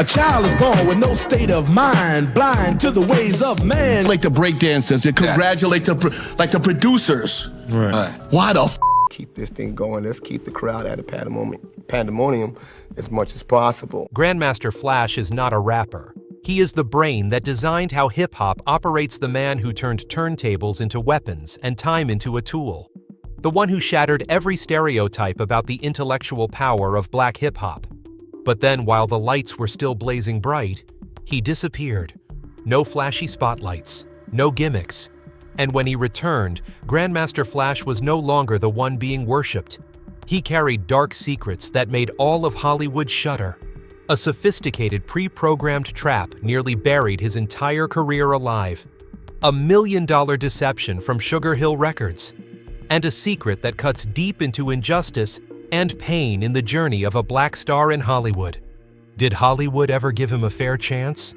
A child is born with no state of mind, blind to the ways of man. Like the breakdancers, and congratulate the producers. Right. Why the f? Keep this thing going. Let's keep the crowd at a pandemonium as much as possible. Grandmaster Flash is not a rapper. He is the brain that designed how hip-hop operates, the man who turned turntables into weapons and time into a tool. The one who shattered every stereotype about the intellectual power of black hip-hop. But then, while the lights were still blazing bright, he disappeared. No flashy spotlights, no gimmicks. And when he returned, Grandmaster Flash was no longer the one being worshipped. He carried dark secrets that made all of Hollywood shudder. A sophisticated pre-programmed trap nearly buried his entire career alive. $1 million deception from Sugar Hill Records. And a secret that cuts deep into injustice and pain in the journey of a black star in Hollywood. Did Hollywood ever give him a fair chance?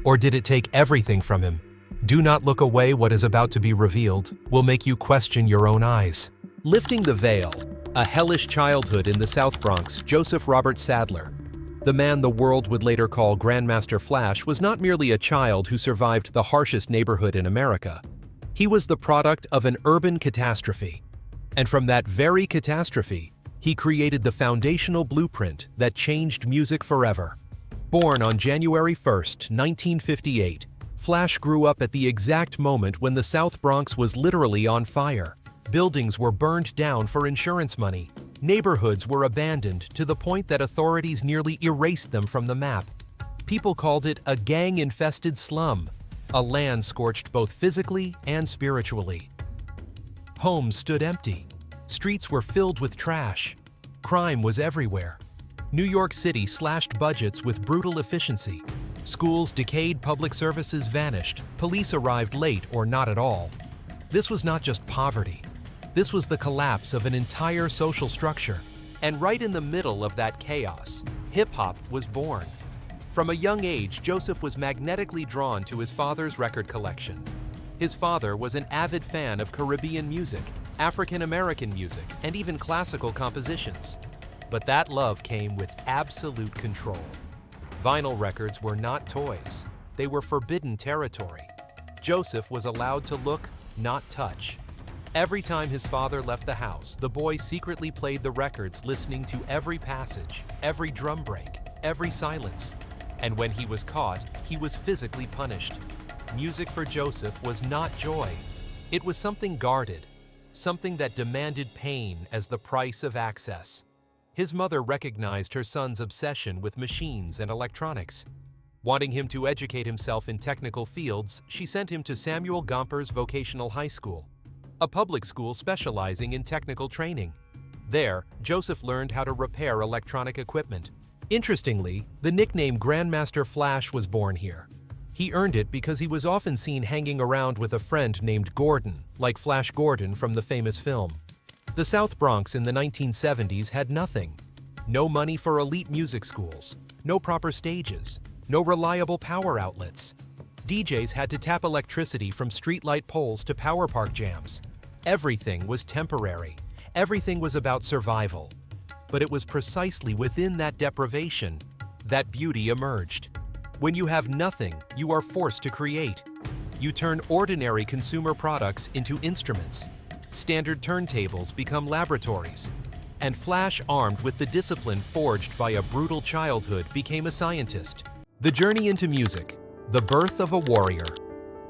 Or did it take everything from him? Do not look away. What is about to be revealed will make you question your own eyes. Lifting the veil, a hellish childhood in the South Bronx, Joseph Robert Sadler, the man the world would later call Grandmaster Flash, was not merely a child who survived the harshest neighborhood in America. He was the product of an urban catastrophe. And from that very catastrophe, he created the foundational blueprint that changed music forever. Born on January 1st, 1958, Flash grew up at the exact moment when the South Bronx was literally on fire. Buildings were burned down for insurance money. Neighborhoods were abandoned to the point that authorities nearly erased them from the map. People called it a gang-infested slum, a land scorched both physically and spiritually. Homes stood empty. Streets were filled with trash. Crime was everywhere. New York City slashed budgets with brutal efficiency. Schools decayed, public services vanished, police arrived late or not at all. This was not just poverty. This was the collapse of an entire social structure. And right in the middle of that chaos, hip-hop was born. From a young age, Joseph was magnetically drawn to his father's record collection. His father was an avid fan of Caribbean music, African-American music, and even classical compositions. But that love came with absolute control. Vinyl records were not toys. They were forbidden territory. Joseph was allowed to look, not touch. Every time his father left the house, the boy secretly played the records, listening to every passage, every drum break, every silence. And when he was caught, he was physically punished. Music for Joseph was not joy. It was something guarded, something that demanded pain as the price of access. His mother recognized her son's obsession with machines and electronics. Wanting him to educate himself in technical fields, she sent him to Samuel Gompers Vocational High School, a public school specializing in technical training. There, Joseph learned how to repair electronic equipment. Interestingly, the nickname Grandmaster Flash was born here. He earned it because he was often seen hanging around with a friend named Gordon, like Flash Gordon from the famous film. The South Bronx in the 1970s had nothing. No money for elite music schools, no proper stages, no reliable power outlets. DJs had to tap electricity from streetlight poles to power park jams. Everything was temporary. Everything was about survival. But it was precisely within that deprivation that beauty emerged. When you have nothing, you are forced to create. You turn ordinary consumer products into instruments. Standard turntables become laboratories. And Flash, armed with the discipline forged by a brutal childhood, became a scientist. The journey into music, the birth of a warrior.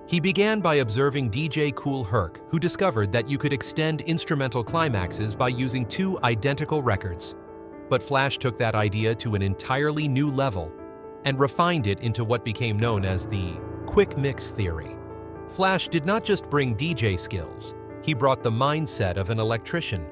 He began by observing DJ Kool Herc, who discovered that you could extend instrumental climaxes by using two identical records. But Flash took that idea to an entirely new level and refined it into what became known as the quick mix theory. Flash did not just bring DJ skills, he brought the mindset of an electrician.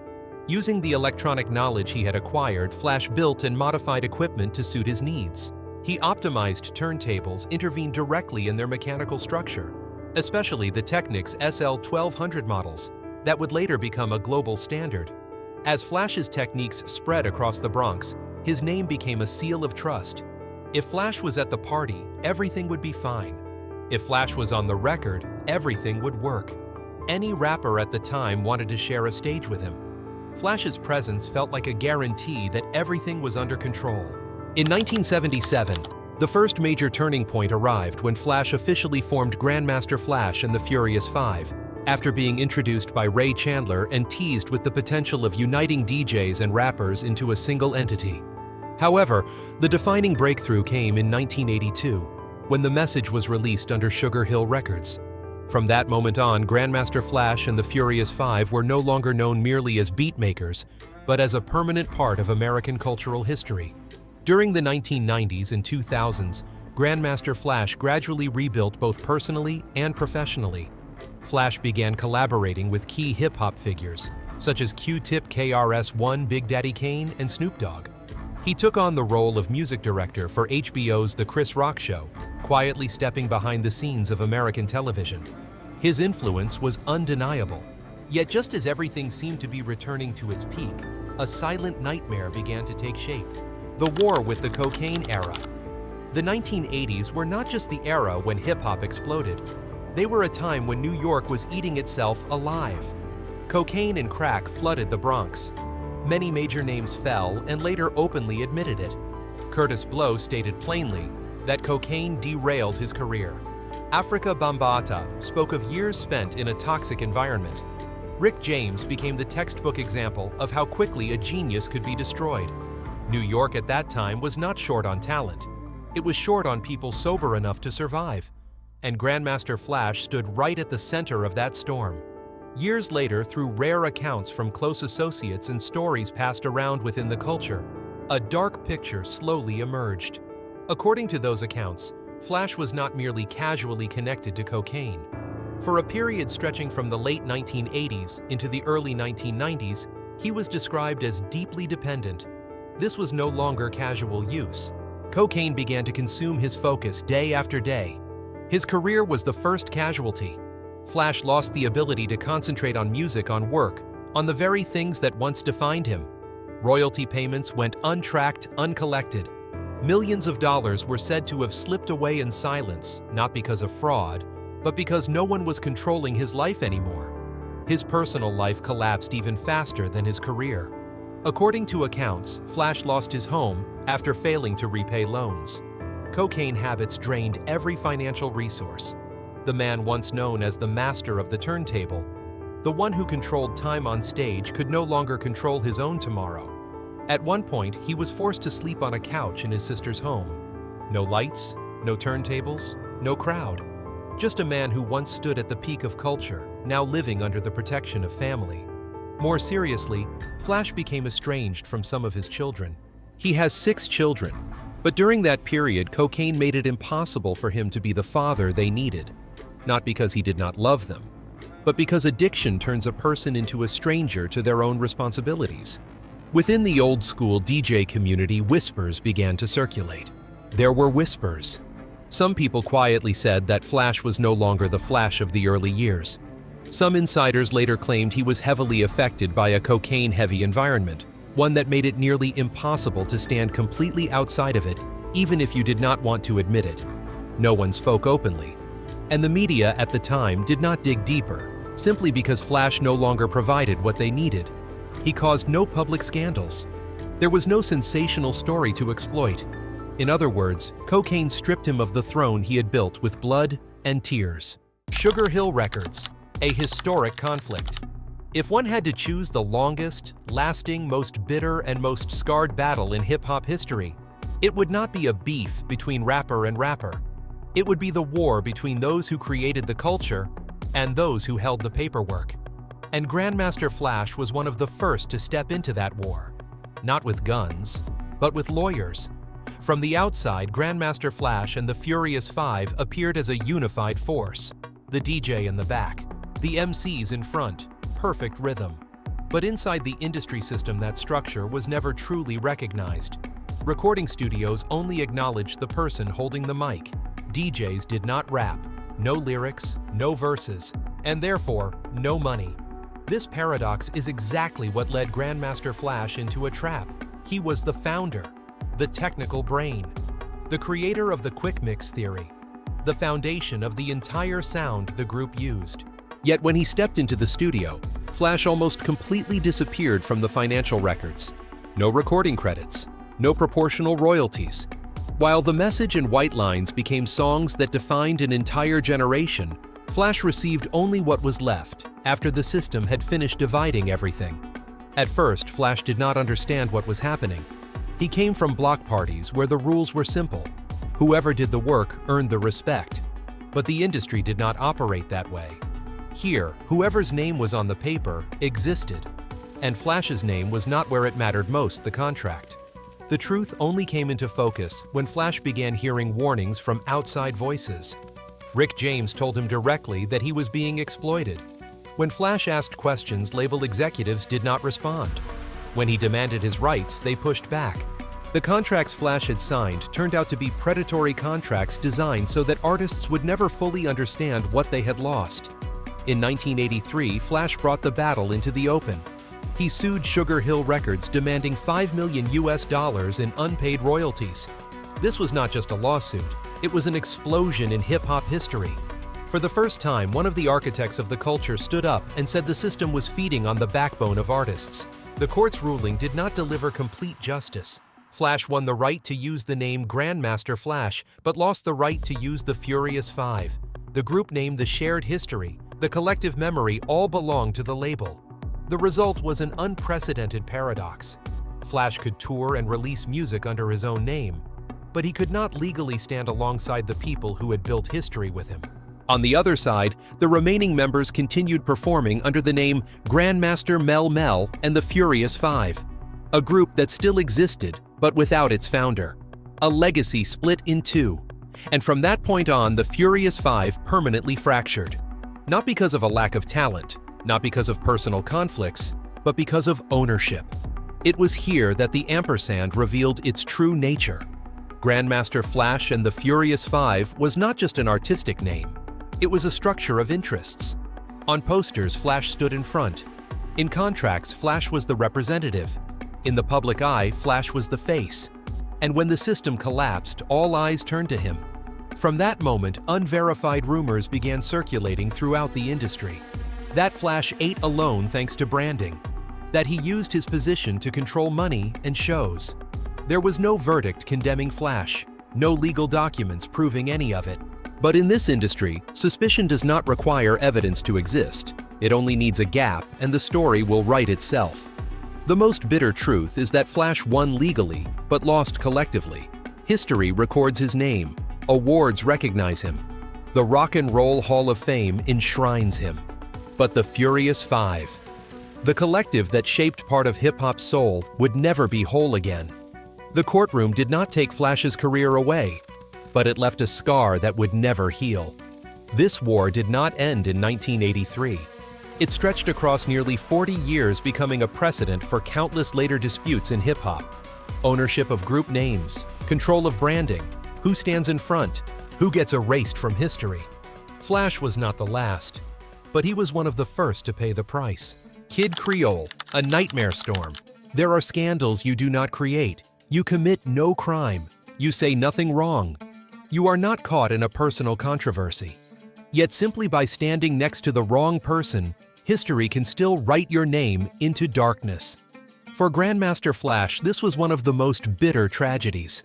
Using the electronic knowledge he had acquired, Flash built and modified equipment to suit his needs. He optimized turntables, intervened directly in their mechanical structure, especially the Technics SL1200 models that would later become a global standard. As Flash's techniques spread across the Bronx, his name became a seal of trust. If Flash was at the party, everything would be fine. If Flash was on the record, everything would work. Any rapper at the time wanted to share a stage with him. Flash's presence felt like a guarantee that everything was under control. In 1977, The first major turning point arrived when Flash officially formed Grandmaster Flash and the Furious Five, after being introduced by Ray Chandler and teased with the potential of uniting DJs and rappers into a single entity. However, the defining breakthrough came in 1982, when the message was released under Sugar Hill Records. From that moment on, Grandmaster Flash and the Furious Five were no longer known merely as beat makers, but as a permanent part of American cultural history. During the 1990s and 2000s, Grandmaster Flash gradually rebuilt both personally and professionally. Flash began collaborating with key hip-hop figures, such as Q-Tip, KRS-One, Big Daddy Kane, and Snoop Dogg. He took on the role of music director for HBO's The Chris Rock Show, quietly stepping behind the scenes of American television. His influence was undeniable. Yet just as everything seemed to be returning to its peak, a silent nightmare began to take shape: the war with the cocaine era. The 1980s were not just the era when hip-hop exploded. They were a time when New York was eating itself alive. Cocaine and crack flooded the Bronx. Many major names fell and later openly admitted it. Curtis Blow stated plainly that cocaine derailed his career. Africa Bambaataa spoke of years spent in a toxic environment. Rick James became the textbook example of how quickly a genius could be destroyed. New York at that time was not short on talent. It was short on people sober enough to survive. And Grandmaster Flash stood right at the center of that storm. Years later, through rare accounts from close associates and stories passed around within the culture, a dark picture slowly emerged. According to those accounts, Flash was not merely casually connected to cocaine. For a period stretching from the late 1980s into the early 1990s, he was described as deeply dependent. This was no longer casual use. Cocaine began to consume his focus day after day. His career was the first casualty. Flash lost the ability to concentrate on music, on work, on the very things that once defined him. Royalty payments went untracked, uncollected. Millions of dollars were said to have slipped away in silence, not because of fraud, but because no one was controlling his life anymore. His personal life collapsed even faster than his career. According to accounts, Flash lost his home after failing to repay loans. Cocaine habits drained every financial resource. The man once known as the master of the turntable, the one who controlled time on stage, could no longer control his own tomorrow. At one point, he was forced to sleep on a couch in his sister's home. No lights, no turntables, no crowd. Just a man who once stood at the peak of culture, now living under the protection of family. More seriously, Flash became estranged from some of his children. He has 6 children, but during that period, cocaine made it impossible for him to be the father they needed. Not because he did not love them, but because addiction turns a person into a stranger to their own responsibilities. Within the old-school DJ community, whispers began to circulate. There were whispers. Some people quietly said that Flash was no longer the Flash of the early years. Some insiders later claimed he was heavily affected by a cocaine-heavy environment, one that made it nearly impossible to stand completely outside of it, even if you did not want to admit it. No one spoke openly. And the media at the time did not dig deeper, simply because Flash no longer provided what they needed. He caused no public scandals. There was no sensational story to exploit. In other words, cocaine stripped him of the throne he had built with blood and tears. Sugar Hill Records, a historic conflict. If one had to choose the longest, lasting, most bitter, and most scarred battle in hip-hop history, it would not be a beef between rapper and rapper. It would be the war between those who created the culture and those who held the paperwork. And Grandmaster Flash was one of the first to step into that war. Not with guns, but with lawyers. From the outside, Grandmaster Flash and the Furious Five appeared as a unified force. The DJ in the back, the MCs in front, perfect rhythm. But inside the industry system, that structure was never truly recognized. Recording studios only acknowledged the person holding the mic. DJs did not rap, no lyrics, no verses, and therefore, no money. This paradox is exactly what led Grandmaster Flash into a trap. He was the founder, the technical brain, the creator of the quick mix theory, the foundation of the entire sound the group used. Yet when he stepped into the studio, Flash almost completely disappeared from the financial records. No recording credits, no proportional royalties. While The Message and White Lines became songs that defined an entire generation, Flash received only what was left after the system had finished dividing everything. At first, Flash did not understand what was happening. He came from block parties where the rules were simple. Whoever did the work earned the respect. But the industry did not operate that way. Here, whoever's name was on the paper existed, and Flash's name was not where it mattered most, the contract. The truth only came into focus when Flash began hearing warnings from outside voices. Rick James told him directly that he was being exploited. When Flash asked questions, label executives did not respond. When he demanded his rights, they pushed back. The contracts Flash had signed turned out to be predatory contracts designed so that artists would never fully understand what they had lost. In 1983, Flash brought the battle into the open. He sued Sugar Hill Records, demanding $5 million in unpaid royalties. This was not just a lawsuit, it was an explosion in hip-hop history. For the first time, one of the architects of the culture stood up and said the system was feeding on the backbone of artists. The court's ruling did not deliver complete justice. Flash won the right to use the name Grandmaster Flash, but lost the right to use the Furious Five. The group name, the shared history, the collective memory all belonged to the label. The result was an unprecedented paradox. Flash could tour and release music under his own name, but he could not legally stand alongside the people who had built history with him. On the other side, the remaining members continued performing under the name Grandmaster Mel and the Furious Five, a group that still existed, but without its founder. A legacy split in two, and from that point on, the Furious Five permanently fractured. Not because of a lack of talent, not because of personal conflicts, but because of ownership. It was here that the ampersand revealed its true nature. Grandmaster Flash and the Furious Five was not just an artistic name. It was a structure of interests. On posters, Flash stood in front. In contracts, Flash was the representative. In the public eye, Flash was the face. And when the system collapsed, all eyes turned to him. From that moment, unverified rumors began circulating throughout the industry. That Flash ate alone thanks to branding. That he used his position to control money and shows. There was no verdict condemning Flash, no legal documents proving any of it. But in this industry, suspicion does not require evidence to exist. It only needs a gap, and the story will write itself. The most bitter truth is that Flash won legally, but lost collectively. History records his name. Awards recognize him. The Rock and Roll Hall of Fame enshrines him. But the Furious Five, the collective that shaped part of hip-hop's soul, would never be whole again. The courtroom did not take Flash's career away, but it left a scar that would never heal. This war did not end in 1983. It stretched across nearly 40 years, becoming a precedent for countless later disputes in hip-hop. Ownership of group names, control of branding, who stands in front, who gets erased from history. Flash was not the last, but he was one of the first to pay the price. Kid Creole, a nightmare storm. There are scandals you do not create. You commit no crime. You say nothing wrong. You are not caught in a personal controversy. Yet simply by standing next to the wrong person, history can still write your name into darkness. For Grandmaster Flash, this was one of the most bitter tragedies.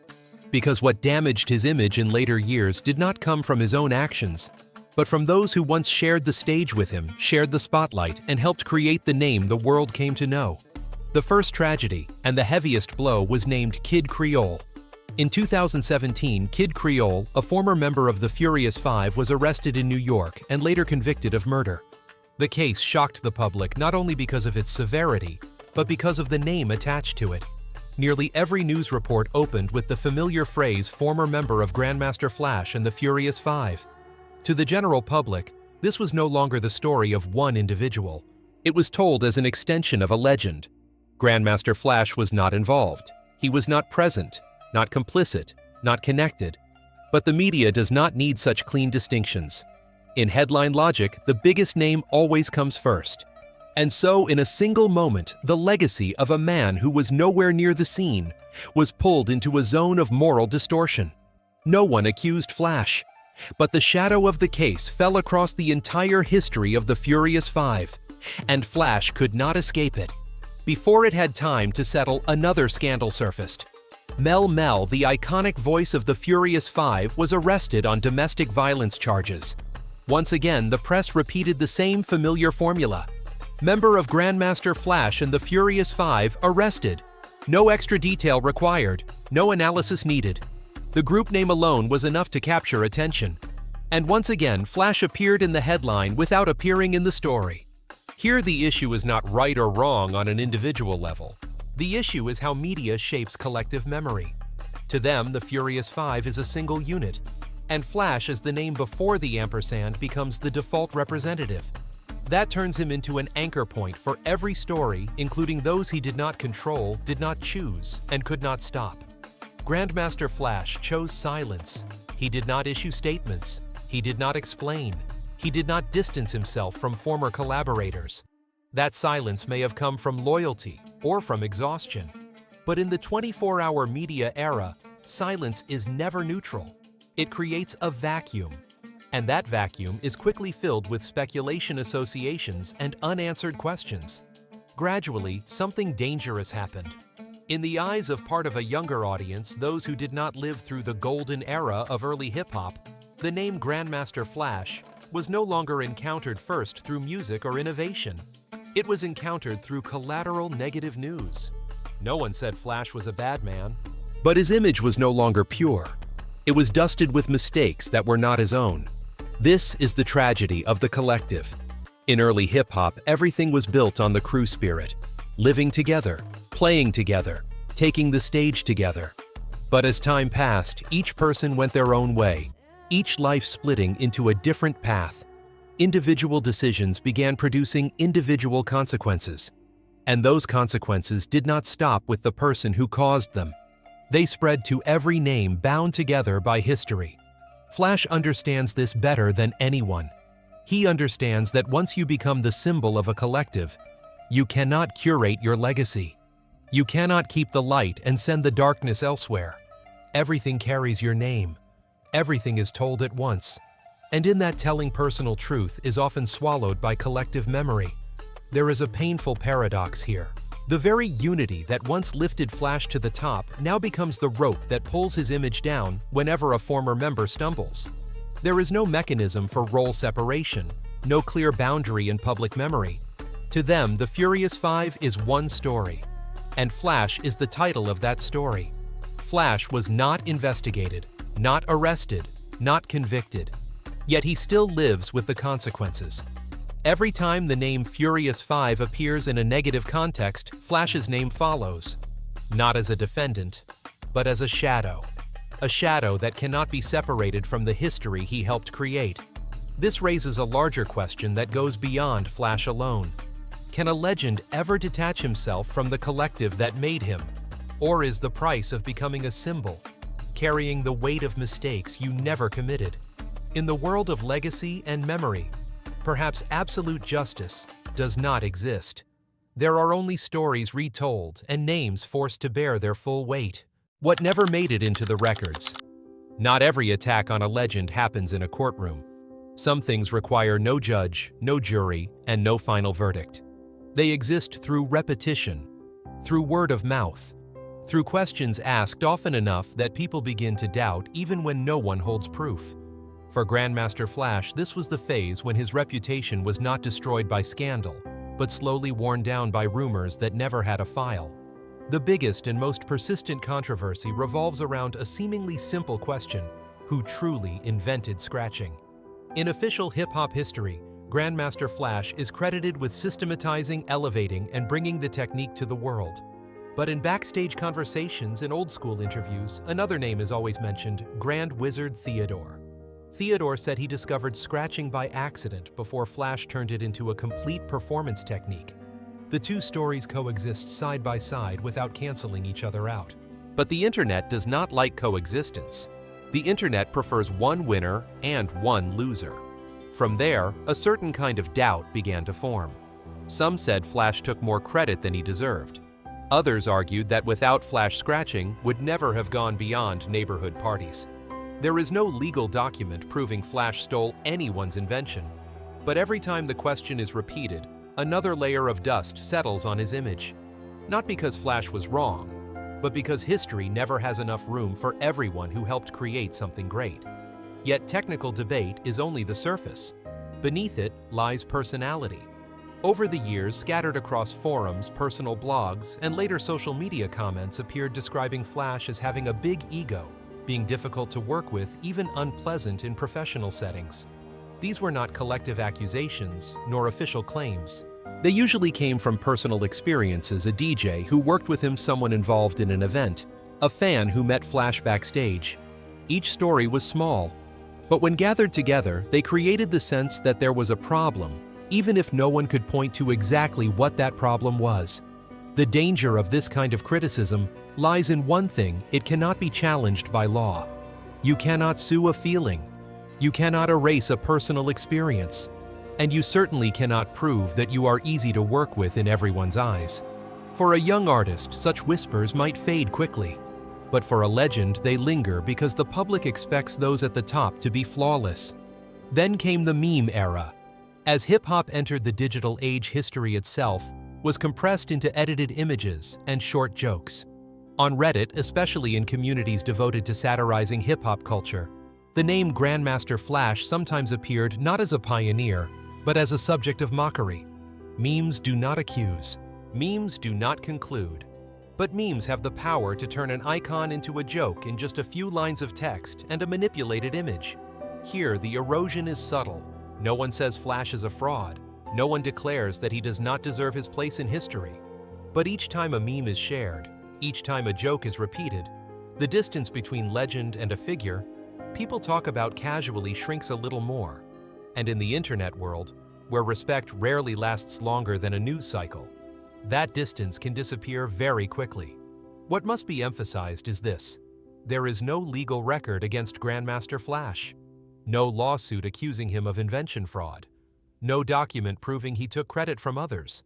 Because what damaged his image in later years did not come from his own actions, but from those who once shared the stage with him, shared the spotlight, and helped create the name the world came to know. The first tragedy, and the heaviest blow, was named Kid Creole. In 2017, Kid Creole, a former member of the Furious Five, was arrested in New York and later convicted of murder. The case shocked the public not only because of its severity, but because of the name attached to it. Nearly every news report opened with the familiar phrase "former member of Grandmaster Flash and the Furious Five." To the general public, this was no longer the story of one individual. It was told as an extension of a legend. Grandmaster Flash was not involved. He was not present, not complicit, not connected. But the media does not need such clean distinctions. In headline logic, the biggest name always comes first. And so, in a single moment, the legacy of a man who was nowhere near the scene was pulled into a zone of moral distortion. No one accused Flash, but the shadow of the case fell across the entire history of the Furious Five, and Flash could not escape it. Before it had time to settle, another scandal surfaced. Mel Mel, the iconic voice of the Furious Five, was arrested on domestic violence charges. Once again, the press repeated the same familiar formula. Member of Grandmaster Flash and the Furious Five arrested. No extra detail required, no analysis needed. The group name alone was enough to capture attention. And once again, Flash appeared in the headline without appearing in the story. Here the issue is not right or wrong on an individual level. The issue is how media shapes collective memory. To them, the Furious Five is a single unit, and Flash as the name before the ampersand becomes the default representative. That turns him into an anchor point for every story, including those he did not control, did not choose, and could not stop. Grandmaster Flash chose silence. He did not issue statements. He did not explain. He did not distance himself from former collaborators. That silence may have come from loyalty or from exhaustion. But in the 24-hour media era, silence is never neutral. It creates a vacuum. And that vacuum is quickly filled with speculation associations and unanswered questions. Gradually, something dangerous happened. In the eyes of part of a younger audience, those who did not live through the golden era of early hip-hop, the name Grandmaster Flash was no longer encountered first through music or innovation. It was encountered through collateral negative news. No one said Flash was a bad man, but his image was no longer pure. It was dusted with mistakes that were not his own. This is the tragedy of the collective. In early hip-hop, everything was built on the crew spirit, living together, playing together, taking the stage together. But as time passed, each person went their own way, each life splitting into a different path. Individual decisions began producing individual consequences. And those consequences did not stop with the person who caused them. They spread to every name bound together by history. Flash understands this better than anyone. He understands that once you become the symbol of a collective, you cannot curate your legacy. You cannot keep the light and send the darkness elsewhere. Everything carries your name. Everything is told at once. And in that telling personal truth is often swallowed by collective memory. There is a painful paradox here. The very unity that once lifted Flash to the top now becomes the rope that pulls his image down whenever a former member stumbles. There is no mechanism for role separation, no clear boundary in public memory. To them, the Furious Five is one story, and Flash is the title of that story. Flash was not investigated, not arrested, not convicted, yet he still lives with the consequences. Every time the name Furious Five appears in a negative context, Flash's name follows, not as a defendant, but as a shadow that cannot be separated from the history he helped create. This raises a larger question that goes beyond Flash alone. Can a legend ever detach himself from the collective that made him? Or is the price of becoming a symbol, carrying the weight of mistakes you never committed? In the world of legacy and memory, perhaps absolute justice does not exist. There are only stories retold and names forced to bear their full weight. What never made it into the records. Not every attack on a legend happens in a courtroom. Some things require no judge, no jury, and no final verdict. They exist through repetition, through word of mouth, through questions asked often enough that people begin to doubt even when no one holds proof. For Grandmaster Flash, this was the phase when his reputation was not destroyed by scandal, but slowly worn down by rumors that never had a file. The biggest and most persistent controversy revolves around a seemingly simple question: who truly invented scratching? In official hip-hop history, Grandmaster Flash is credited with systematizing, elevating, and bringing the technique to the world. But in backstage conversations and old-school interviews, another name is always mentioned: Grand Wizard Theodore. Theodore said he discovered scratching by accident before Flash turned it into a complete performance technique. The two stories coexist side by side without canceling each other out. But the internet does not like coexistence. The internet prefers one winner and one loser. From there, a certain kind of doubt began to form. Some said Flash took more credit than he deserved. Others argued that without Flash scratching would never have gone beyond neighborhood parties. There is no legal document proving Flash stole anyone's invention. But every time the question is repeated, another layer of dust settles on his image. Not because Flash was wrong, but because history never has enough room for everyone who helped create something great. Yet technical debate is only the surface. Beneath it lies personality. Over the years, scattered across forums, personal blogs, and later social media comments appeared describing Flash as having a big ego, being difficult to work with, even unpleasant in professional settings. These were not collective accusations, nor official claims. They usually came from personal experiences: a DJ who worked with him, someone involved in an event, a fan who met Flash backstage. Each story was small, but when gathered together, they created the sense that there was a problem, even if no one could point to exactly what that problem was. The danger of this kind of criticism lies in one thing: it cannot be challenged by law. You cannot sue a feeling. You cannot erase a personal experience. And you certainly cannot prove that you are easy to work with in everyone's eyes. For a young artist, such whispers might fade quickly. But for a legend, they linger because the public expects those at the top to be flawless. Then came the meme era. As hip-hop entered the digital age, history itself was compressed into edited images and short jokes. On Reddit, especially in communities devoted to satirizing hip-hop culture, the name Grandmaster Flash sometimes appeared not as a pioneer, but as a subject of mockery. Memes do not accuse. Memes do not conclude. But memes have the power to turn an icon into a joke in just a few lines of text and a manipulated image. Here, the erosion is subtle. No one says Flash is a fraud. No one declares that he does not deserve his place in history. But each time a meme is shared, each time a joke is repeated, the distance between legend and a figure people talk about casually shrinks a little more. And in the internet world, where respect rarely lasts longer than a news cycle, that distance can disappear very quickly. What must be emphasized is this: there is no legal record against Grandmaster Flash, no lawsuit accusing him of invention fraud, no document proving he took credit from others,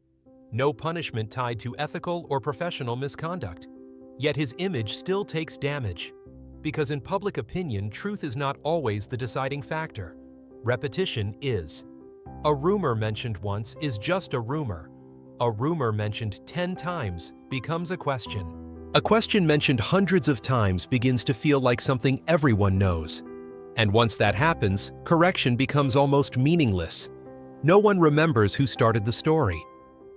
no punishment tied to ethical or professional misconduct. Yet his image still takes damage, because in public opinion, truth is not always the deciding factor. Repetition is. A rumor mentioned once is just a rumor. A rumor mentioned 10 times becomes a question. A question mentioned hundreds of times begins to feel like something everyone knows. And once that happens, correction becomes almost meaningless. No one remembers who started the story.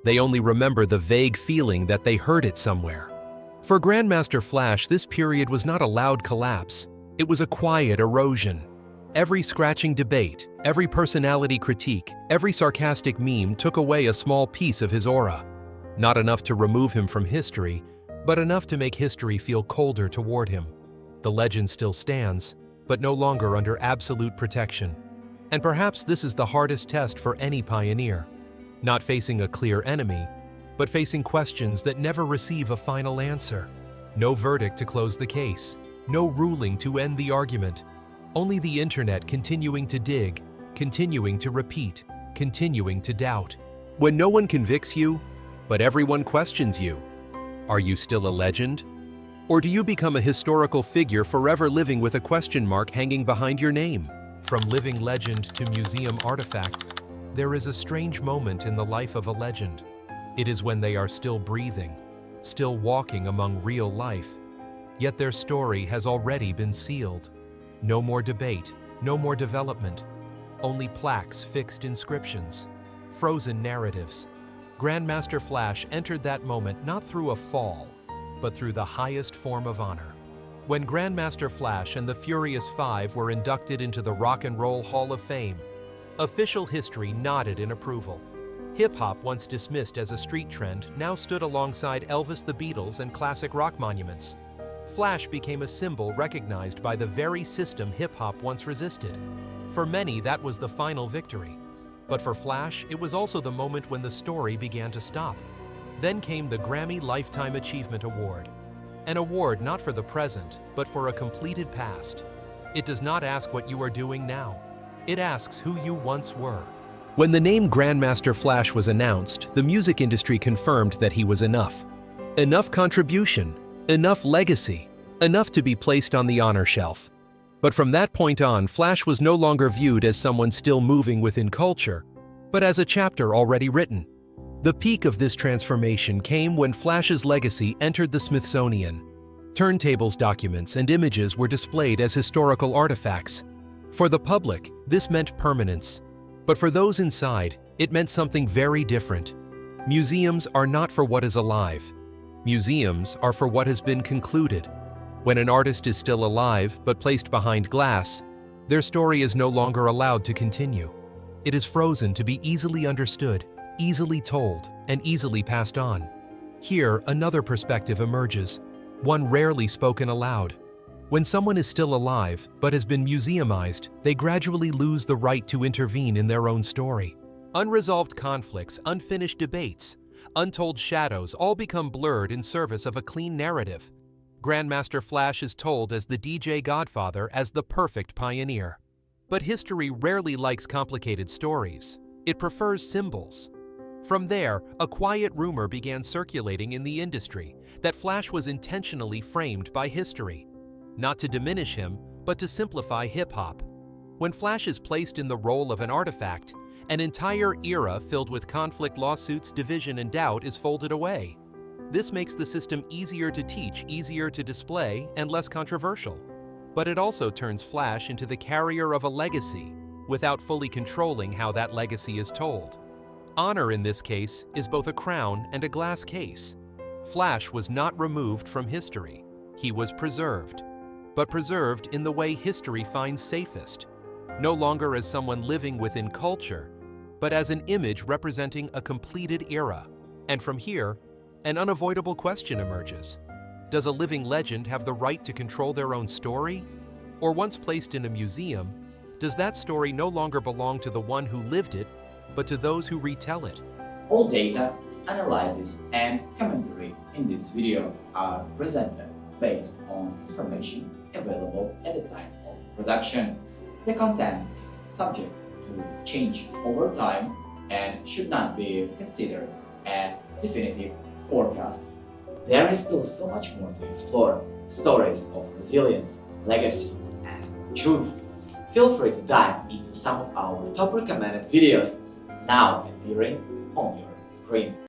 They only remember the vague feeling that they heard it somewhere. For Grandmaster Flash, this period was not a loud collapse. It was a quiet erosion. Every scratching debate, every personality critique, every sarcastic meme took away a small piece of his aura. Not enough to remove him from history, but enough to make history feel colder toward him. The legend still stands, but no longer under absolute protection. And perhaps this is the hardest test for any pioneer. Not facing a clear enemy, but facing questions that never receive a final answer. No verdict to close the case, no ruling to end the argument. Only the internet continuing to dig, continuing to repeat, continuing to doubt. When no one convicts you, but everyone questions you, are you still a legend? Or do you become a historical figure forever living with a question mark hanging behind your name? From living legend to museum artifact, there is a strange moment in the life of a legend. It is when they are still breathing, still walking among real life, yet their story has already been sealed. No more debate, no more development, only plaques, fixed inscriptions, frozen narratives. Grandmaster Flash entered that moment not through a fall, but through the highest form of honor. When Grandmaster Flash and the Furious Five were inducted into the Rock and Roll Hall of Fame, official history nodded in approval. Hip-hop, once dismissed as a street trend, now stood alongside Elvis, the Beatles, and classic rock monuments. Flash became a symbol recognized by the very system hip-hop once resisted. For many, that was the final victory. But for Flash, it was also the moment when the story began to stop. Then came the Grammy Lifetime Achievement Award. An award not for the present, but for a completed past. It does not ask what you are doing now. It asks who you once were. When the name Grandmaster Flash was announced, the music industry confirmed that he was enough. Enough contribution, enough legacy, enough to be placed on the honor shelf. But from that point on, Flash was no longer viewed as someone still moving within culture, but as a chapter already written. The peak of this transformation came when Flash's legacy entered the Smithsonian. Turntables documents and images were displayed as historical artifacts. For the public, this meant permanence. But for those inside, it meant something very different. Museums are not for what is alive. Museums are for what has been concluded. When an artist is still alive but placed behind glass, their story is no longer allowed to continue. It is frozen to be easily understood, easily told, and easily passed on. Here, another perspective emerges, one rarely spoken aloud. When someone is still alive but has been museumized, they gradually lose the right to intervene in their own story. Unresolved conflicts, unfinished debates, untold shadows all become blurred in service of a clean narrative. Grandmaster Flash is told as the DJ Godfather, as the perfect pioneer. But history rarely likes complicated stories. It prefers symbols. From there, a quiet rumor began circulating in the industry that Flash was intentionally framed by history. Not to diminish him, but to simplify hip-hop. When Flash is placed in the role of an artifact, an entire era filled with conflict, lawsuits, division, and doubt is folded away. This makes the system easier to teach, easier to display, and less controversial. But it also turns Flash into the carrier of a legacy, without fully controlling how that legacy is told. Honor in this case is both a crown and a glass case. Flash was not removed from history. He was preserved. But preserved in the way history finds safest. No longer as someone living within culture, but as an image representing a completed era. And from here, an unavoidable question emerges. Does a living legend have the right to control their own story? Or once placed in a museum, does that story no longer belong to the one who lived it, but to those who retell it? All data, analysis, and commentary in this video are presented based on information available at the time of production. The content is subject to change over time and should not be considered a definitive forecast. There is still so much more to explore: stories of resilience, legacy, and truth. Feel free to dive into some of our top recommended videos now appearing on your screen.